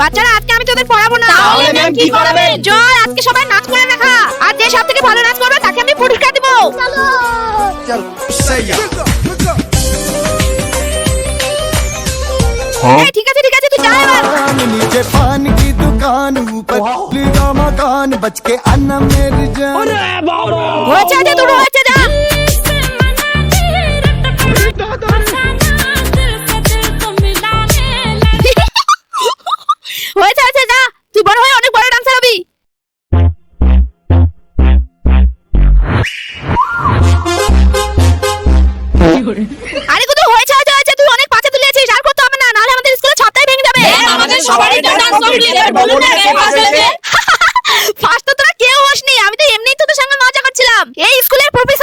বাচ্চারা আজকে আমি তোদের পড়াবো না। তাহলে ম্যাম কি করাবেন? জয় আজকে সবাই নাচ করে দেখা, আর যে সবথেকে ভালো নাচ করবে তাকে আমি পুরস্কার দেব। এই ঠিক আছে তুই যা এবার। नीचे पान की दुकान ऊपर का मकान बच के आना मेरी जान। হয়েছে আছে তোর হয়েছে যা। হয়েছে যা, তুই বড় হয়ে অনেক বড় ডান্সার হবি। আরে কত হয়েছে তুই অনেক পাছে তুলে আছিস, আর করতে হবে না, নাহলে আমাদের স্কুলে ছাত্রই ভেঙে যাবে। আমাদের সবারই তো ডান্স কমপ্লিট, বলুন না কে ফার্স্ট হয়েছে? ফার্স্ট তো তোরা কেউ হসনি, আমি তো এমনিই তোদের সঙ্গে মজা করছিলাম। এই স্কুলের প্রফেসর